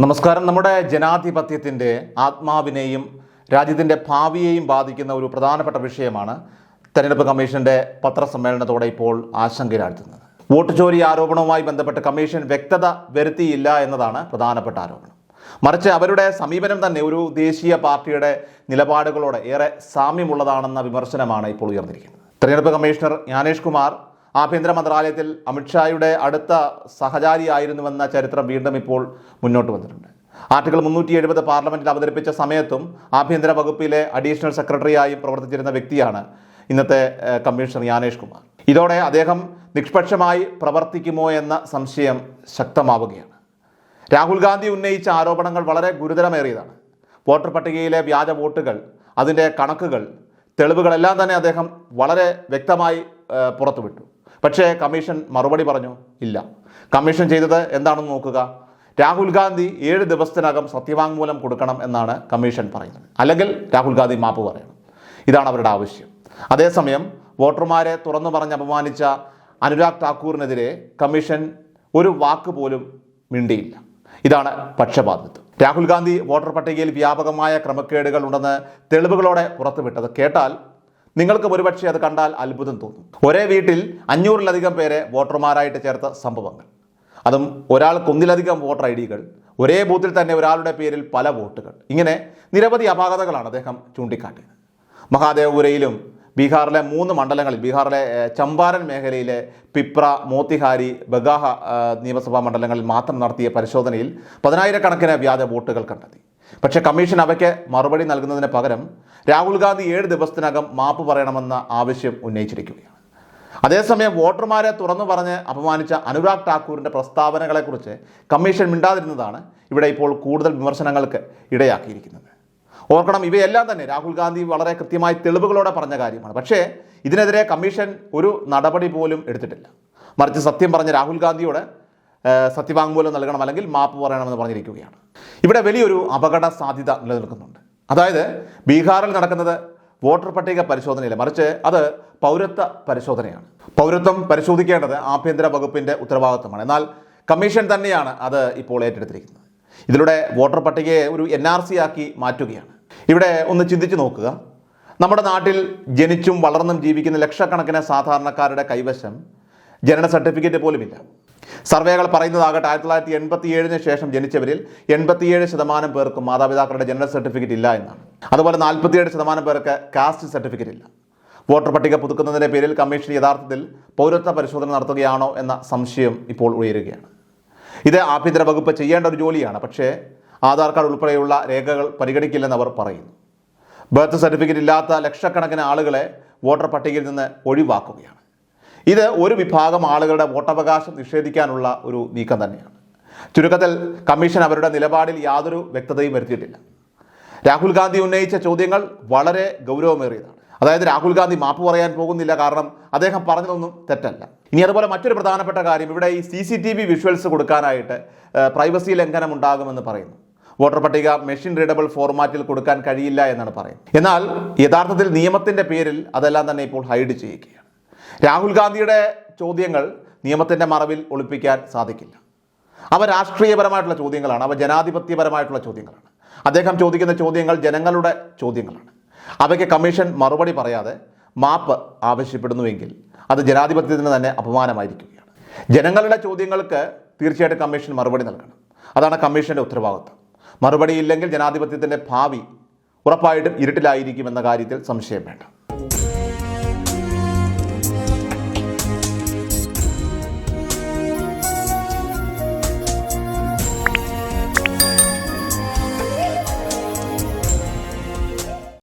നമസ്കാരം. നമ്മുടെ ജനാധിപത്യത്തിൻ്റെ ആത്മാവിനെയും രാജ്യത്തിൻ്റെ ഭാവിയെയും ബാധിക്കുന്ന ഒരു പ്രധാനപ്പെട്ട വിഷയമാണ് തെരഞ്ഞെടുപ്പ് കമ്മീഷൻ്റെ പത്രസമ്മേളനത്തോടെ ഇപ്പോൾ ആശങ്കയിലാഴ്ത്തുന്നത്. വോട്ട് ചോരി ആരോപണവുമായി ബന്ധപ്പെട്ട് കമ്മീഷൻ വ്യക്തത വരുത്തിയില്ല എന്നതാണ് പ്രധാനപ്പെട്ട ആരോപണം. മറിച്ച് അവരുടെ സമീപനം തന്നെ ഒരു ദേശീയ പാർട്ടിയുടെ നിലപാടുകളോട് ഏറെ സാമ്യമുള്ളതാണെന്ന വിമർശനമാണ് ഇപ്പോൾ ഉയർന്നിരിക്കുന്നത്. തെരഞ്ഞെടുപ്പ് കമ്മീഷണർ ജ്ഞാനേഷ് കുമാർ ആഭ്യന്തര മന്ത്രാലയത്തിൽ അമിത്ഷായുടെ അടുത്ത സഹചാരിയായിരുന്നുവെന്ന ചരിത്രം വീണ്ടും ഇപ്പോൾ മുന്നോട്ട് വന്നിട്ടുണ്ട്. ആർട്ടിക്കിൾ 370 പാർലമെന്റിൽ അവതരിപ്പിച്ച സമയത്തും ആഭ്യന്തര വകുപ്പിലെ അഡീഷണൽ സെക്രട്ടറിയായും പ്രവർത്തിച്ചിരുന്ന വ്യക്തിയാണ് ഇന്നത്തെ കമ്മീഷണർ ജ്ഞാനേഷ് കുമാർ. ഇതോടെ അദ്ദേഹം നിഷ്പക്ഷമായി പ്രവർത്തിക്കുമോ എന്ന സംശയം ശക്തമാവുകയാണ്. രാഹുൽ ഗാന്ധി ഉന്നയിച്ച ആരോപണങ്ങൾ വളരെ ഗുരുതരമേറിയതാണ്. വോട്ടർ പട്ടികയിലെ വ്യാജ വോട്ടുകൾ, അതിൻ്റെ കണക്കുകൾ, തെളിവുകളെല്ലാം തന്നെ അദ്ദേഹം വളരെ വ്യക്തമായി പുറത്തുവിട്ടു. പക്ഷേ കമ്മീഷൻ മറുപടി പറഞ്ഞു, ഇല്ല. കമ്മീഷൻ ചെയ്തത് എന്താണെന്ന് നോക്കുക. രാഹുൽ ഗാന്ധി 7 ദിവസത്തിനകം സത്യവാങ്മൂലം കൊടുക്കണം എന്നാണ് കമ്മീഷൻ പറയുന്നത്. അല്ലെങ്കിൽ രാഹുൽ ഗാന്ധി മാപ്പ് പറയണം. ഇതാണ് അവരുടെ ആവശ്യം. അതേസമയം വോട്ടർമാരെ തുറന്നു പറഞ്ഞ് അപമാനിച്ച അനുരാഗ് ഠാക്കൂറിനെതിരെ കമ്മീഷൻ ഒരു വാക്ക് പോലും മിണ്ടിയില്ല. ഇതാണ് പക്ഷപാതിത്വം. രാഹുൽ ഗാന്ധി വോട്ടർ പട്ടികയിൽ വ്യാപകമായ ക്രമക്കേടുകൾ ഉണ്ടെന്ന് തെളിവുകളോടെ പുറത്തുവിട്ടത് കേട്ടാൽ നിങ്ങൾക്ക് ഒരുപക്ഷെ അത് കണ്ടാൽ അത്ഭുതം തോന്നും. ഒരേ വീട്ടിൽ 500-ലധികം പേരെ വോട്ടർമാരായിട്ട് ചേർത്ത സംഭവങ്ങൾ, അതും ഒരാൾക്ക് ഒന്നിലധികം വോട്ടർ ഐ.ഡികൾ, ഒരേ ബൂത്തിൽ തന്നെ ഒരാളുടെ പേരിൽ പല വോട്ടുകൾ, ഇങ്ങനെ നിരവധി അപാകതകളാണ് അദ്ദേഹം ചൂണ്ടിക്കാട്ടിയത്. മഹാദേവപുരയിലും ബീഹാറിലെ 3 മണ്ഡലങ്ങളിൽ, ബീഹാറിലെ ചമ്പാരൻ മേഖലയിലെ പിപ്ര, മോത്തിഹാരി, ബഗാഹ നിയമസഭാ മണ്ഡലങ്ങളിൽ മാത്രം നടത്തിയ പരിശോധനയിൽ 10,000-കണക്കിന് വ്യാജ വോട്ടുകൾ കണ്ടെത്തി. പക്ഷേ കമ്മീഷൻ അവയ്ക്ക് മറുപടി നൽകുന്നതിന് പകരം രാഹുൽ ഗാന്ധി 7 ദിവസത്തിനകം മാപ്പ് പറയണമെന്ന ആവശ്യം ഉന്നയിച്ചിരിക്കുകയാണ്. അതേസമയം വോട്ടർമാരെ തുറന്നു പറഞ്ഞ് അപമാനിച്ച അനുരാഗ് ഠാക്കൂറിൻ്റെ പ്രസ്താവനകളെക്കുറിച്ച് കമ്മീഷൻ മിണ്ടാതിരുന്നതാണ് ഇവിടെ ഇപ്പോൾ കൂടുതൽ വിമർശനങ്ങൾക്ക് ഇടയാക്കിയിരിക്കുന്നത്. ഓർക്കണം, ഇവയെല്ലാം തന്നെ രാഹുൽ ഗാന്ധി വളരെ കൃത്യമായി തെളിവുകളോടെ പറഞ്ഞ കാര്യമാണ്. പക്ഷേ ഇതിനെതിരെ കമ്മീഷൻ ഒരു നടപടി പോലും എടുത്തിട്ടില്ല. മറിച്ച് സത്യം പറഞ്ഞ രാഹുൽ ഗാന്ധിയോട് സത്യവാങ്മൂലം നൽകണം, അല്ലെങ്കിൽ മാപ്പ് പറയണമെന്ന് പറഞ്ഞിരിക്കുകയാണ്. ഇവിടെ വലിയൊരു അപകട സാധ്യത നിലനിൽക്കുന്നുണ്ട്. അതായത് ബീഹാറിൽ നടക്കുന്നത് വോട്ടർ പട്ടിക പരിശോധനയില്ല, മറിച്ച് അത് പൗരത്വ പരിശോധനയാണ്. പൗരത്വം പരിശോധിക്കേണ്ടത് ആഭ്യന്തര വകുപ്പിൻ്റെ ഉത്തരവാദിത്തമാണ്. എന്നാൽ കമ്മീഷൻ തന്നെയാണ് അത് ഇപ്പോൾ ഏറ്റെടുത്തിരിക്കുന്നത്. ഇതിലൂടെ വോട്ടർ പട്ടികയെ ഒരു NRC ആക്കി മാറ്റുകയാണ്. ഇവിടെ ഒന്ന് ചിന്തിച്ച് നോക്കുക. നമ്മുടെ നാട്ടിൽ ജനിച്ചും വളർന്നും ജീവിക്കുന്ന ലക്ഷക്കണക്കിന് സാധാരണക്കാരുടെ കൈവശം ജനന സർട്ടിഫിക്കറ്റ് പോലുമില്ല. സർവേകൾ പറയുന്നതാകട്ടെ 1987 ശേഷം ജനിച്ചവരിൽ 87% പേർക്കും മാതാപിതാക്കളുടെ ജനന സർട്ടിഫിക്കറ്റ് ഇല്ല എന്നാണ്. അതുപോലെ 47% പേർക്ക് കാസ്റ്റ് സർട്ടിഫിക്കറ്റ് ഇല്ല. വോട്ടർ പട്ടിക പുതുക്കുന്നതിൻ്റെ പേരിൽ കമ്മീഷൻ യഥാർത്ഥത്തിൽ പൗരത്വ പരിശോധന നടത്തുകയാണോ എന്ന സംശയം ഇപ്പോൾ ഉയരുകയാണ്. ഇത് ആഭ്യന്തര വകുപ്പ് ചെയ്യേണ്ട ഒരു ജോലിയാണ്. പക്ഷേ ആധാർ കാർഡ് ഉൾപ്പെടെയുള്ള രേഖകൾ പരിഗണിക്കില്ലെന്ന് അവർ പറയുന്നു. ബർത്ത് സർട്ടിഫിക്കറ്റ് ഇല്ലാത്ത ലക്ഷക്കണക്കിന് ആളുകളെ വോട്ടർ പട്ടികയിൽ നിന്ന് ഒഴിവാക്കുകയാണ്. ഇത് ഒരു വിഭാഗം ആളുകളുടെ വോട്ടവകാശം നിഷേധിക്കാനുള്ള ഒരു നീക്കം തന്നെയാണ്. ചുരുക്കത്തിൽ കമ്മീഷൻ അവരുടെ നിലപാടിൽ യാതൊരു വ്യക്തതയും വരുത്തിയിട്ടില്ല. രാഹുൽ ഗാന്ധി ഉന്നയിച്ച ചോദ്യങ്ങൾ വളരെ ഗൗരവമേറിയതാണ്. അതായത് രാഹുൽ ഗാന്ധി മാപ്പ് പറയാൻ പോകുന്നില്ല, കാരണം അദ്ദേഹം പറഞ്ഞതൊന്നും തെറ്റല്ല. ഇനി അതുപോലെ മറ്റൊരു പ്രധാനപ്പെട്ട കാര്യം, ഇവിടെ ഈ CCTV വിഷ്വൽസ് കൊടുക്കാനായിട്ട് പ്രൈവസി ലംഘനം ഉണ്ടാകുമെന്ന് പറയുന്നു. വോട്ടർ പട്ടിക മെഷീൻ റീഡബിൾ ഫോർമാറ്റിൽ കൊടുക്കാൻ കഴിയില്ല എന്നാണ് പറയുന്നത്. എന്നാൽ യഥാർത്ഥത്തിൽ നിയമത്തിൻ്റെ പേരിൽ അതെല്ലാം തന്നെ ഇപ്പോൾ ഹൈഡ് ചെയ്യുകയാണ്. രാഹുൽ ഗാന്ധിയുടെ ചോദ്യങ്ങൾ നിയമത്തിൻ്റെ മറവിൽ ഒളിപ്പിക്കാൻ സാധിക്കില്ല. അവ രാഷ്ട്രീയപരമായിട്ടുള്ള ചോദ്യങ്ങളാണ്, അവ ജനാധിപത്യപരമായിട്ടുള്ള ചോദ്യങ്ങളാണ്. അദ്ദേഹം ചോദിക്കുന്ന ചോദ്യങ്ങൾ ജനങ്ങളുടെ ചോദ്യങ്ങളാണ്. അവയ്ക്ക് കമ്മീഷൻ മറുപടി പറയാതെ മാപ്പ് ആവശ്യപ്പെടുന്നുവെങ്കിൽ അത് ജനാധിപത്യത്തിന് തന്നെ അപമാനമായിരിക്കുകയാണ്. ജനങ്ങളുടെ ചോദ്യങ്ങൾക്ക് തീർച്ചയായിട്ടും കമ്മീഷൻ മറുപടി നൽകണം. അതാണ് കമ്മീഷൻ്റെ ഉത്തരവാദിത്വം. മറുപടിയില്ലെങ്കിൽ ജനാധിപത്യത്തിൻ്റെ ഭാവി ഉറപ്പായിട്ടും ഇരുട്ടിലായിരിക്കുമെന്ന കാര്യത്തിൽ സംശയം വേണ്ട.